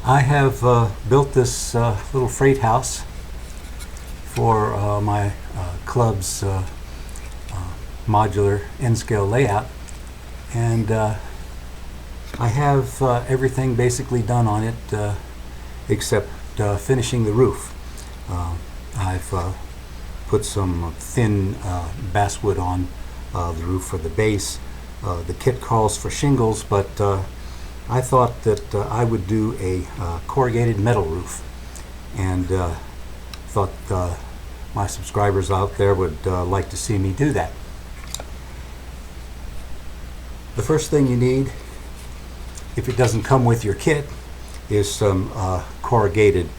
I have built this little freight house for my club's modular N-scale layout, and I have everything basically done on it except finishing the roof. I've put some thin basswood on the roof for the base. The kit calls for shingles, but I thought that I would do a corrugated metal roof, and thought my subscribers out there would like to see me do that. The first thing you need, if it doesn't come with your kit, is some corrugated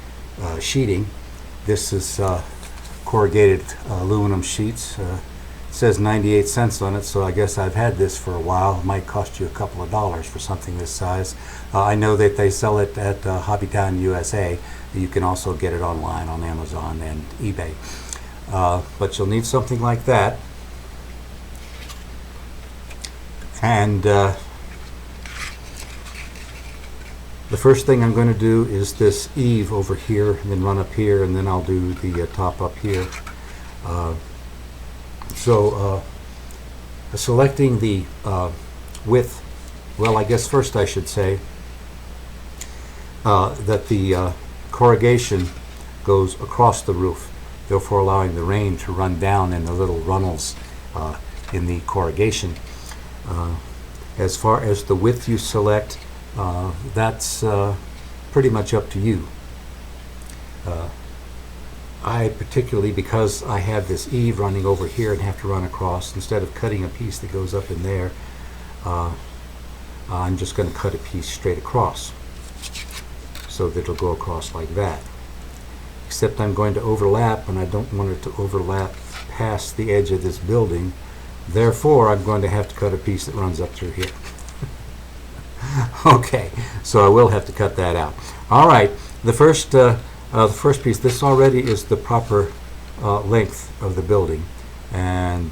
sheeting. This is corrugated aluminum sheets. It says 98 cents on it, so I guess I've had this for a while. It might cost you a couple of dollars for something this size. I know that they sell it at Hobbytown USA. You can also get it online on Amazon and eBay. But you'll need something like that. And the first thing I'm going to do is this eave over here, and then run up here, and then I'll do the top up here. Selecting the width, well, I guess first I should say that the corrugation goes across the roof, therefore allowing the rain to run down in the little runnels in the corrugation. As far as the width you select, that's pretty much up to you. I particularly, because I have this eave running over here and have to run across, instead of cutting a piece that goes up in there, I'm just going to cut a piece straight across so that it'll go across like that. Except I'm going to overlap, and I don't want it to overlap past the edge of this building. Therefore, I'm going to have to cut a piece that runs up through here. Okay, so I will have to cut that out. All right, the first piece, this already is the proper length of the building, and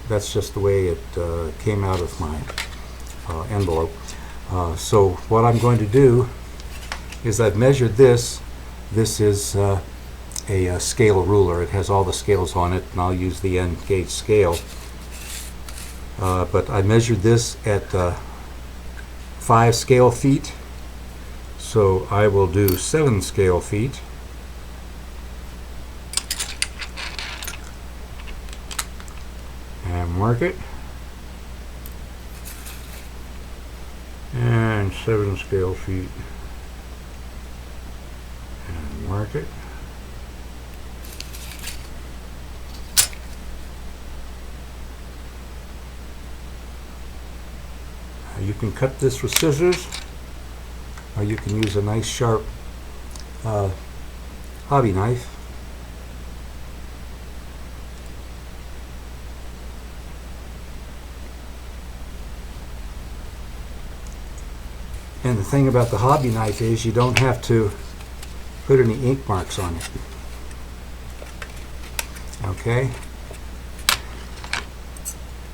that's just the way it came out of my envelope. So what I'm going to do is I've measured this. This is a scale ruler. It has all the scales on it, and I'll use the end gauge scale. But I measured this at 5 scale feet. So I will do 7 scale feet. And mark it. And 7 scale feet. And mark it. You can cut this with scissors, or you can use a nice sharp hobby knife. And the thing about the hobby knife is you don't have to put any ink marks on it. Okay?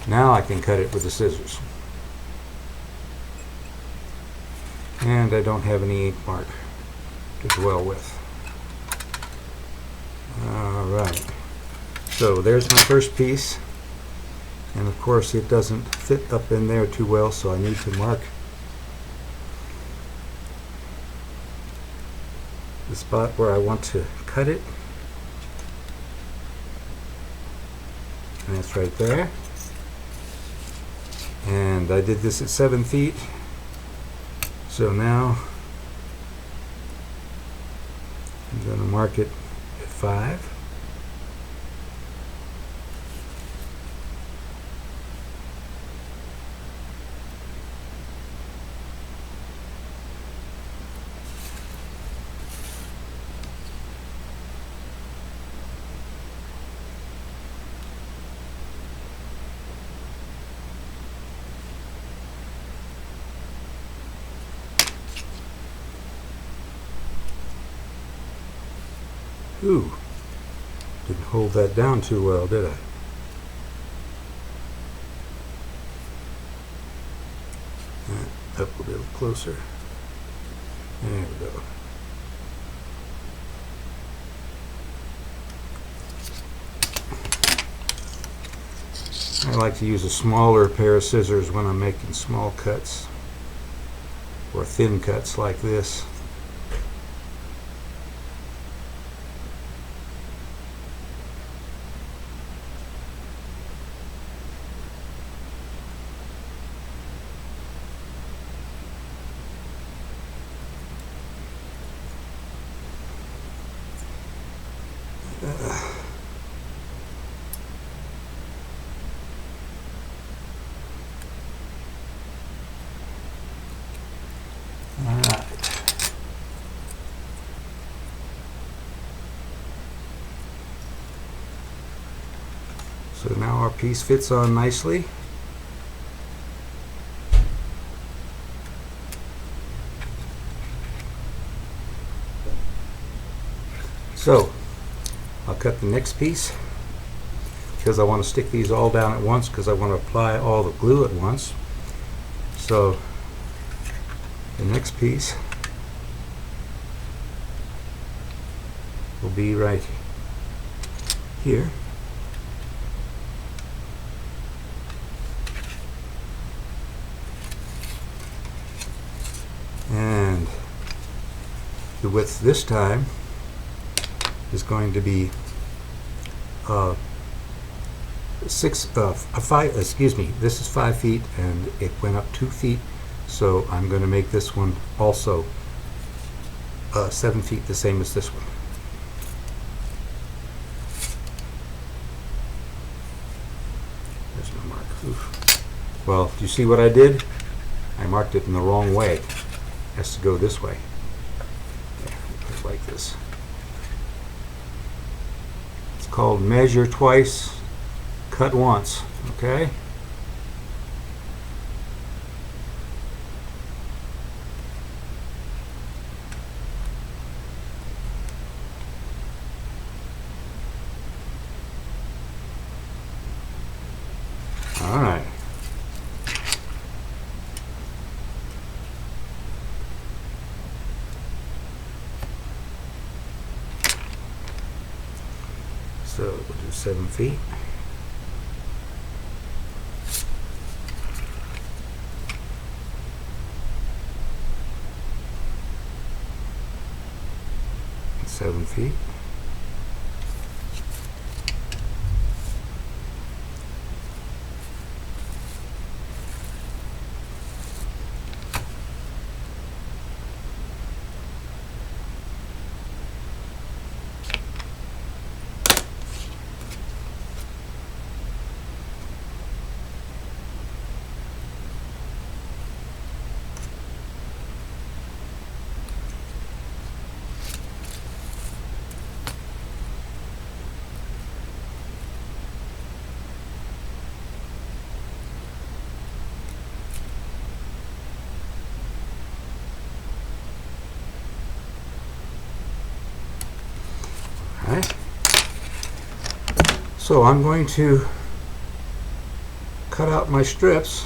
Now I can cut it with the scissors. And I don't have any ink mark to dwell with. Alright, so there's my first piece, and of course it doesn't fit up in there too well, so I need to mark the spot where I want to cut it, and that's right there. And I did this at 7 feet. So now I'm going to mark it at 5. Ooh, didn't hold that down too well, did I? Up a little closer. There we go. I like to use a smaller pair of scissors when I'm making small cuts or thin cuts like this. Alright. So now our piece fits on nicely. So I'll cut the next piece because I want to stick these all down at once because I want to apply all the glue at once. So the next piece will be right here. And the width this time is going to be 5, excuse me, this is 5 feet and it went up 2 feet, so I'm going to make this one also 7 feet, the same as this one. There's my mark. Oof. Well, do you see what I did? I marked it in the wrong way. It has to go this way. There, put it like this. It's called measure twice, cut once, okay? All right. So we'll do 7 feet. And 7 feet. Alright, so I'm going to cut out my strips.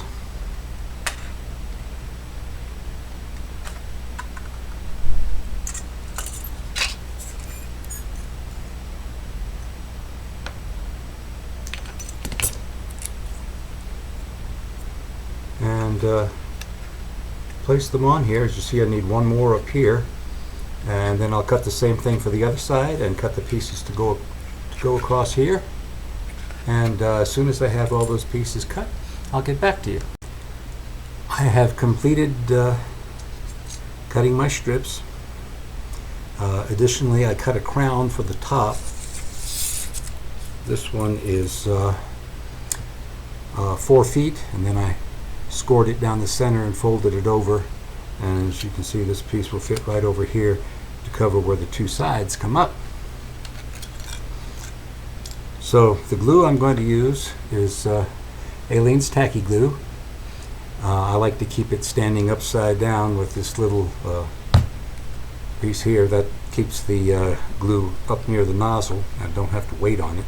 And place them on here. As you see, I need one more up here. And then I'll cut the same thing for the other side and cut the pieces to go across here. And as soon as I have all those pieces cut, I'll get back to you. I have completed cutting my strips. Additionally, I cut a crown for the top. This one is 4 feet, and then I scored it down the center and folded it over. And as you can see, this piece will fit right over here to cover where the two sides come up. So the glue I'm going to use is Aleene's Tacky Glue. I like to keep it standing upside down with this little piece here that keeps the glue up near the nozzle. I don't have to wait on it.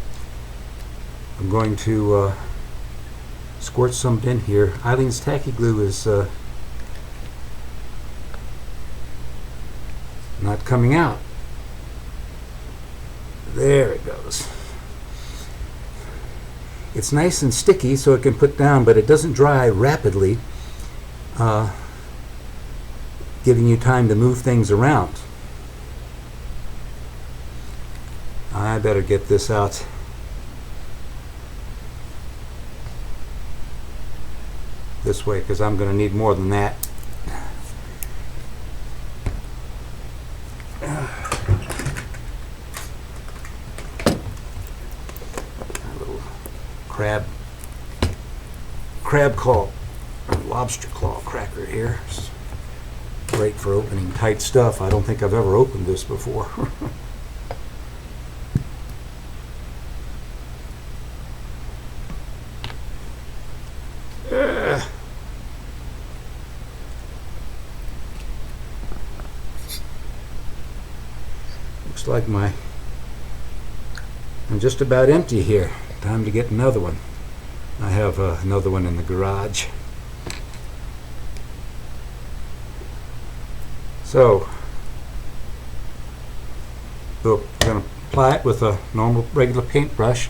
I'm going to squirt some in here. Aleene's Tacky Glue is not coming out. There it goes. It's nice and sticky so it can put down, but it doesn't dry rapidly, giving you time to move things around. I better get this out. This way, because I'm going to need more than that. A little crab claw, or lobster claw cracker here. It's great for opening tight stuff. I don't think I've ever opened this before. Looks like I'm just about empty here. Time to get another one. I have another one in the garage. So, we're going to apply it with a normal regular paintbrush.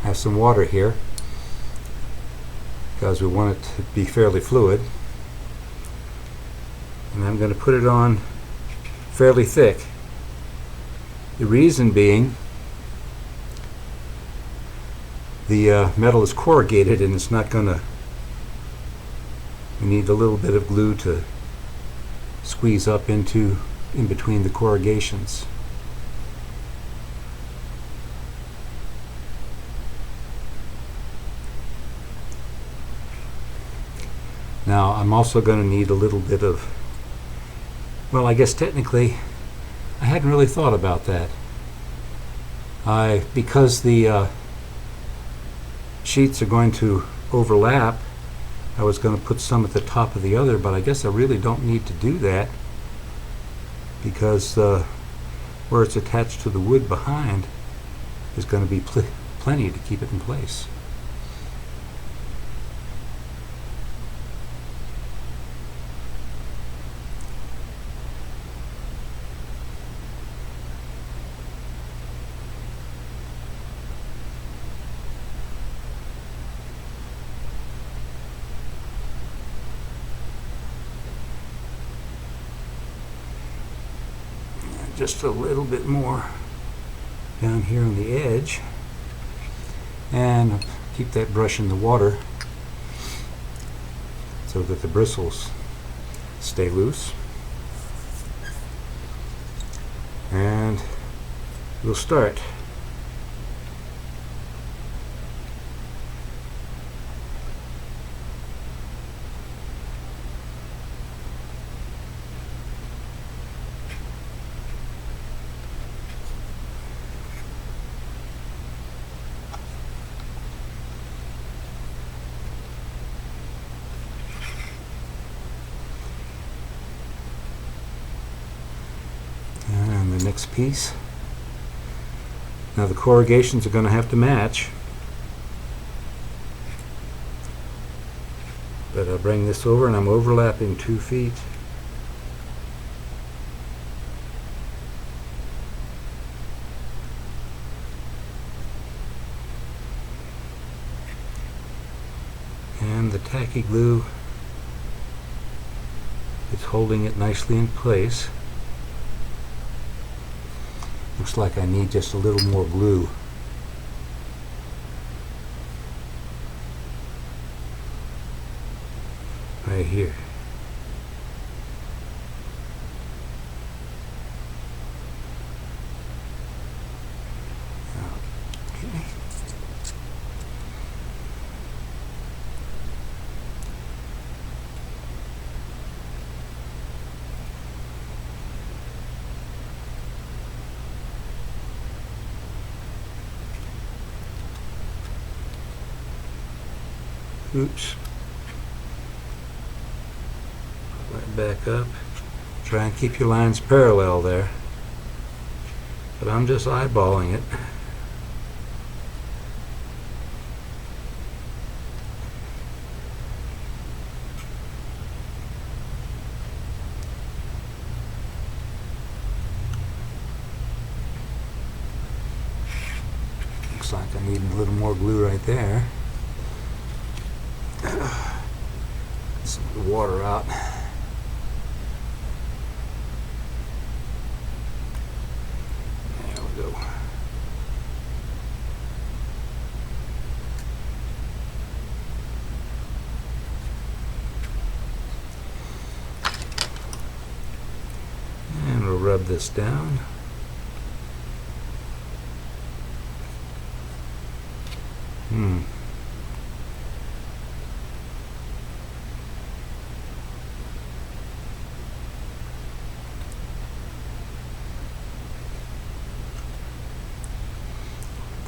I have some water here because we want it to be fairly fluid. And I'm going to put it on fairly thick. The reason being, the metal is corrugated and it's not going to, we need a little bit of glue to squeeze up in between the corrugations. Now I'm also going to need a little bit of, well, I guess technically I hadn't really thought about that. Because the sheets are going to overlap, I was going to put some at the top of the other, but I guess I really don't need to do that because where it's attached to the wood behind is going to be plenty to keep it in place. Just a little bit more down here on the edge, and I'll keep that brush in the water so that the bristles stay loose, and we'll start. The next piece. Now the corrugations are going to have to match, but I'll bring this over and I'm overlapping 2 feet. And the tacky glue is holding it nicely in place. Looks like I need just a little more glue. Right here. Okay. Oops. Right back up. Try and keep your lines parallel there. But I'm just eyeballing it. I need a little more glue right there. Some of the water out. There we go. And we'll rub this down.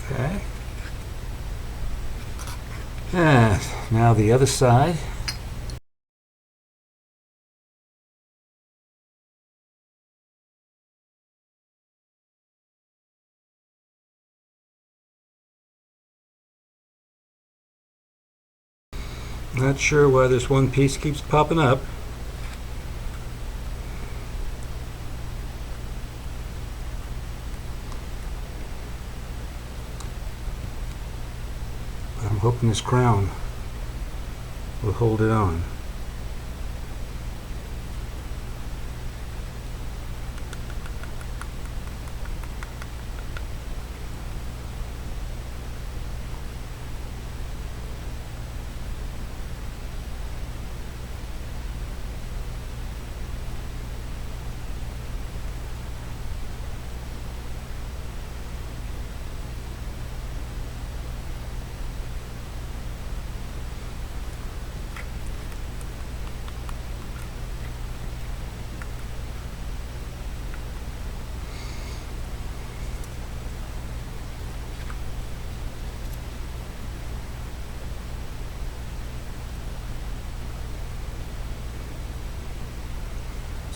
Okay. And now the other side. Not sure why this one piece keeps popping up. But I'm hoping this crown will hold it on.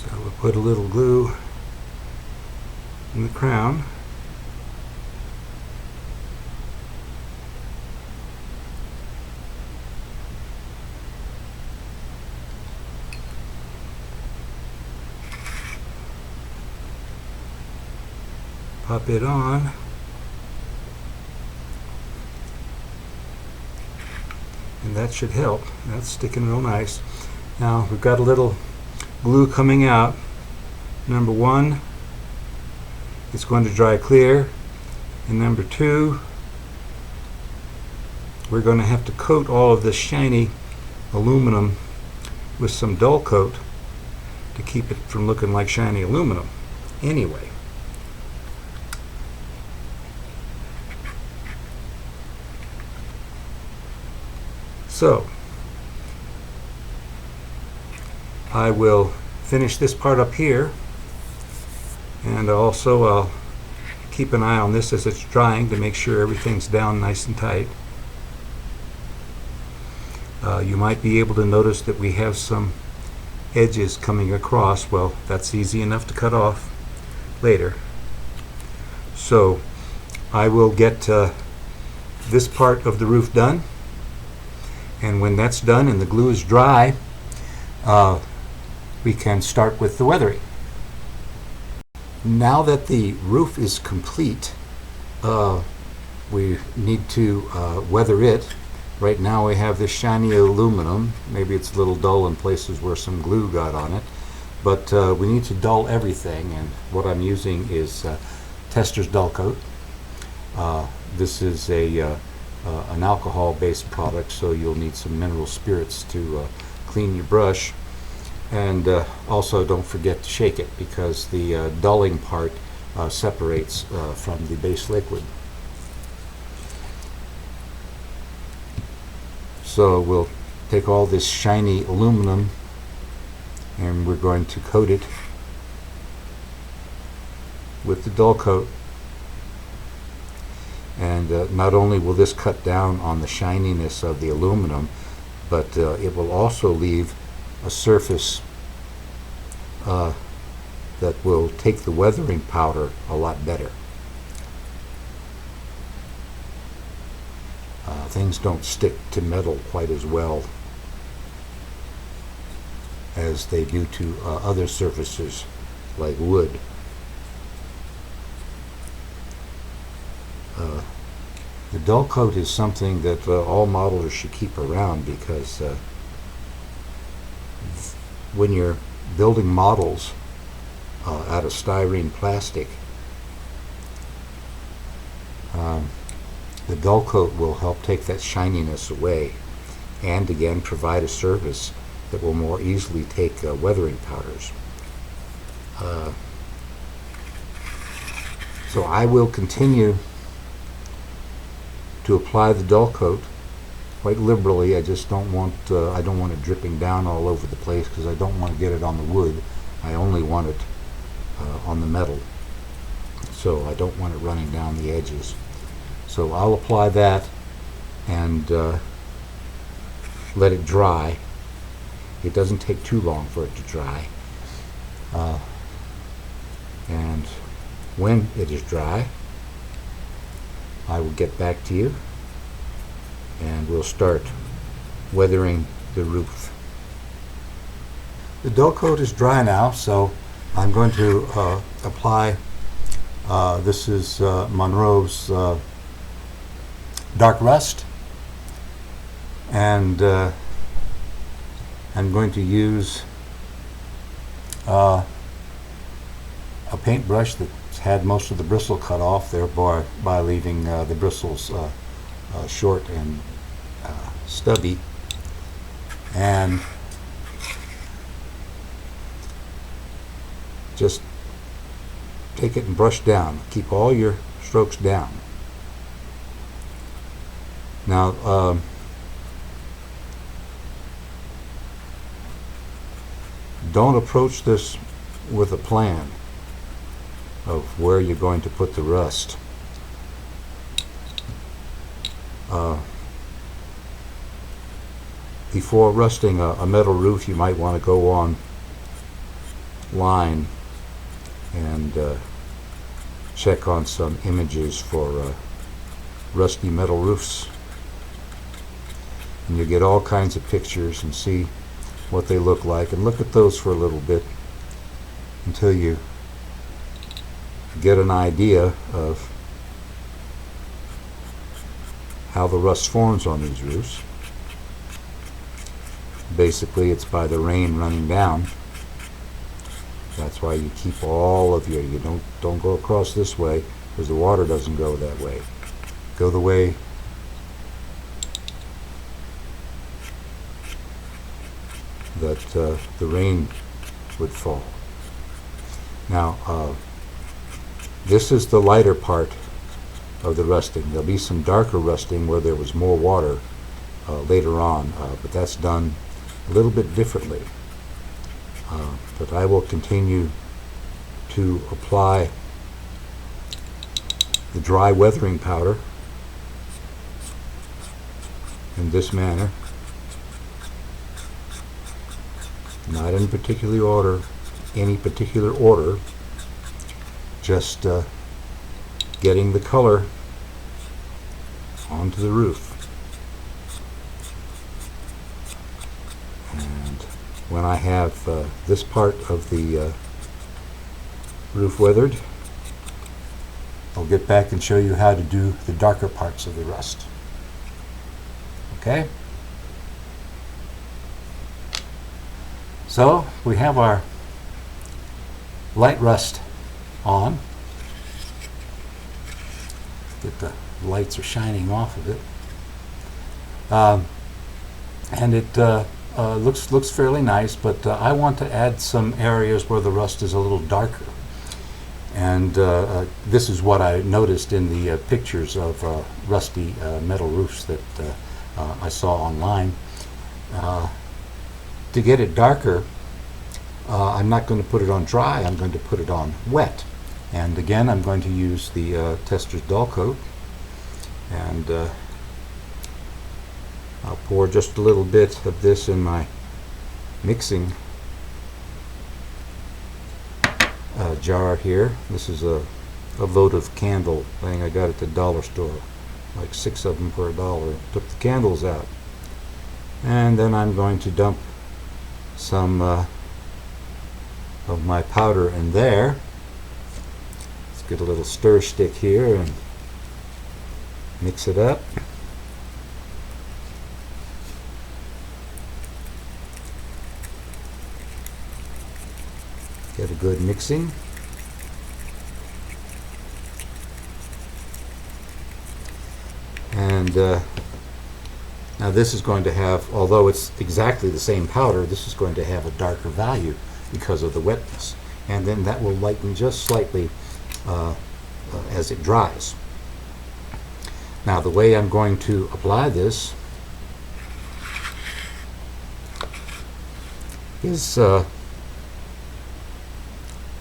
So we'll put a little glue in the crown. Pop it on. And that should help. That's sticking real nice. Now we've got a little glue coming out. Number one, it's going to dry clear. And number two, we're going to have to coat all of this shiny aluminum with some dull coat to keep it from looking like shiny aluminum. Anyway. So, I will finish this part up here, and also I'll keep an eye on this as it's drying to make sure everything's down nice and tight. You might be able to notice that we have some edges coming across. Well, that's easy enough to cut off later. So, I will get this part of the roof done. And when that's done and the glue is dry, we can start with the weathering. Now that the roof is complete, we need to weather it. Right now we have this shiny aluminum. Maybe it's a little dull in places where some glue got on it. But we need to dull everything, and what I'm using is Tester's Dull Coat. This is an alcohol-based product, so you'll need some mineral spirits to clean your brush. And also don't forget to shake it, because the dulling part separates from the base liquid. So we'll take all this shiny aluminum and we're going to coat it with the dull coat. And not only will this cut down on the shininess of the aluminum, but it will also leave a surface that will take the weathering powder a lot better. Things don't stick to metal quite as well as they do to other surfaces like wood. The dull coat is something that all modelers should keep around, because when you're building models out of styrene plastic, the dull coat will help take that shininess away, and again provide a surface that will more easily take weathering powders. So I will continue to apply the dull coat quite liberally. I just don't want I don't want it dripping down all over the place, because I don't want to get it on the wood. I only want it on the metal, so I don't want it running down the edges. So I'll apply that and let it dry. It doesn't take too long for it to dry, and when it is dry, I will get back to you and we'll start weathering the roof. The dull coat is dry now, so I'm going to apply, this is Monroe's Dark Rust, and I'm going to use a paintbrush that's had most of the bristle cut off, thereby leaving the bristles short and stubby, and just take it and brush down. Keep all your strokes down. Now don't approach this with a plan of where you're going to put the rust. Before rusting a metal roof, you might want to go online and check on some images for rusty metal roofs, and you get all kinds of pictures and see what they look like, and look at those for a little bit until you get an idea of how the rust forms on these roofs. Basically, it's by the rain running down. That's why you keep all of you don't go across this way, because the water doesn't go that way. Go the way that the rain would fall. Now this is the lighter part of the rusting. There'll be some darker rusting where there was more water later on, but that's done a little bit differently. But I will continue to apply the dry weathering powder in this manner, not in any particular order, just getting the color onto the roof. And when I have this part of the roof weathered, I'll get back and show you how to do the darker parts of the rust. Okay? So we have our light rust on. The lights are shining off of it, and it looks fairly nice. But I want to add some areas where the rust is a little darker, and this is what I noticed in the pictures of rusty metal roofs that I saw online. To get it darker, I'm not going to put it on dry, I'm going to put it on wet. And again, I'm going to use the Tester's Dull Coat, and I'll pour just a little bit of this in my mixing jar here. This is a votive candle thing I got at the dollar store, like 6 of them for $1. Took the candles out, and then I'm going to dump some of my powder in there. Let's get a little stir stick here and Mix it up. Get a good mixing. And now this is going to have, although it's exactly the same powder, this is going to have a darker value because of the wetness. And then that will lighten just slightly as it dries. Now the way I'm going to apply this is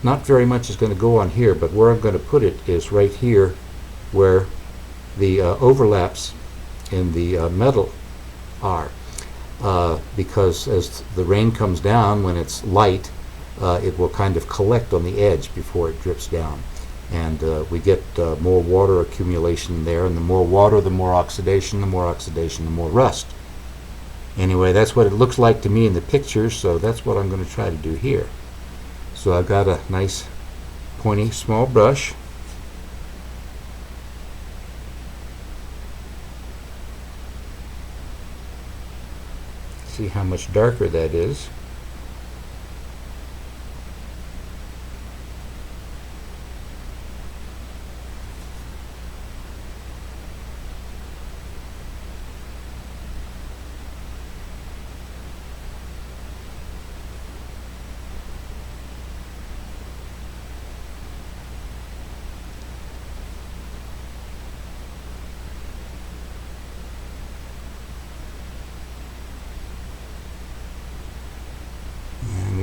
not very much is going to go on here, but where I'm going to put it is right here where the overlaps in the metal are, because as the rain comes down, when it's light, it will kind of collect on the edge before it drips down, and we get more water accumulation there, and the more water, the more oxidation, the more oxidation, the more rust. Anyway, that's what it looks like to me in the picture, so that's what I'm going to try to do here. So I've got a nice pointy small brush. See how much darker that is.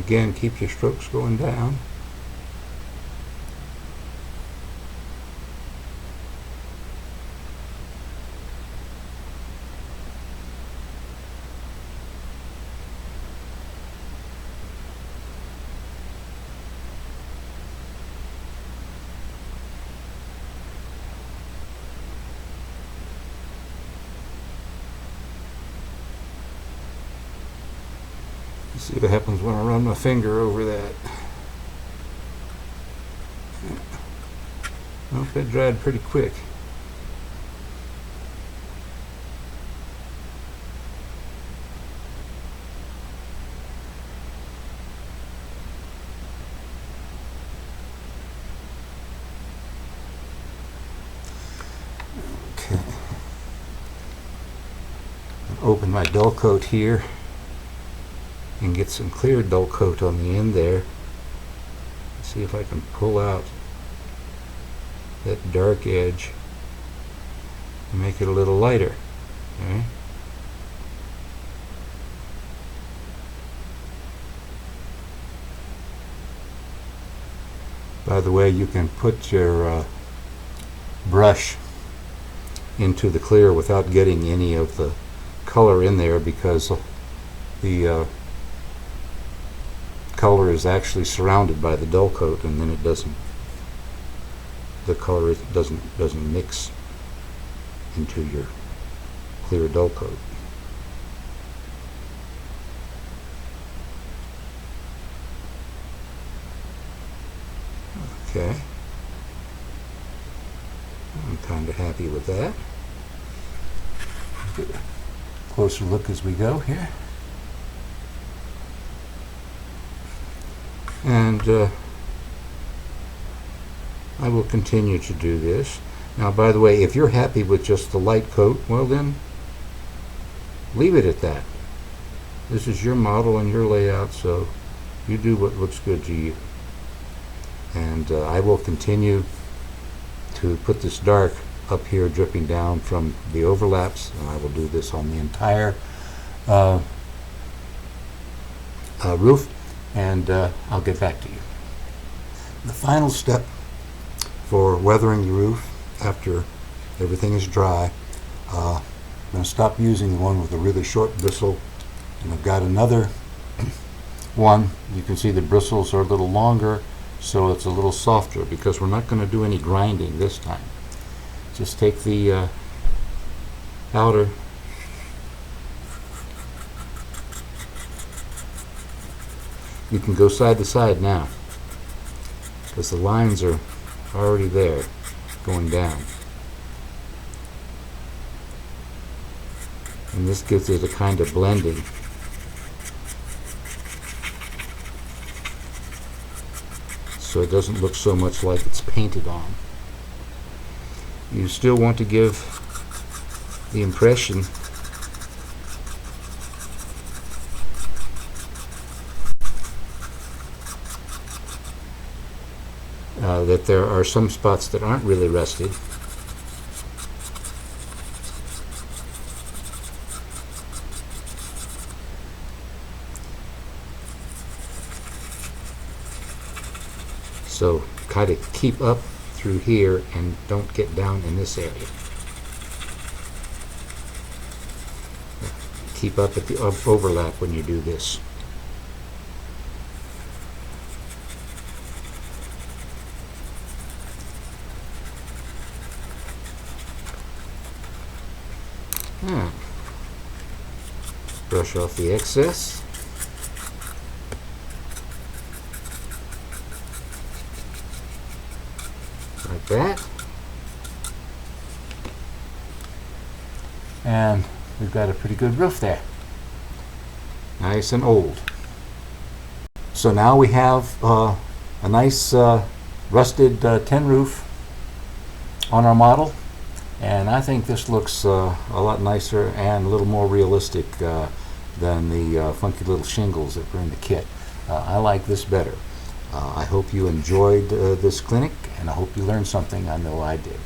Again, keep your strokes going down. See what happens when I run my finger over that. Well, that dried pretty quick. Okay. Open my dull coat here and get some clear dull coat on the end there. See if I can pull out that dark edge and make it a little lighter. Okay. By the way, you can put your brush into the clear without getting any of the color in there, because the color is actually surrounded by the dull coat, and then it doesn't, the color doesn't mix into your clear dull coat. Okay, I'm kind of happy with that. Get a closer look as we go here. And I will continue to do this. Now, by the way, if you're happy with just the light coat, well then, leave it at that. This is your model and your layout, so you do what looks good to you. And I will continue to put this dark up here dripping down from the overlaps, and I will do this on the entire roof, and I'll get back to you. The final step for weathering the roof after everything is dry, I'm going to stop using the one with the really short bristle, and I've got another one. You can see the bristles are a little longer, so it's a little softer, because we're not going to do any grinding this time. Just take the powder, you can go side to side now, because the lines are already there going down. And this gives it a kind of blending. So it doesn't look so much like it's painted on. You still want to give the impression that there are some spots that aren't really rusted. So kind of keep up through here and don't get down in this area. Keep up at the overlap when you do this. Brush off the excess. Like that. And we've got a pretty good roof there. Nice and old. So now we have a nice rusted tin roof on our model. And I think this looks a lot nicer and a little more realistic than the funky little shingles that were in the kit. I like this better. I hope you enjoyed this clinic, and I hope you learned something. I know I did.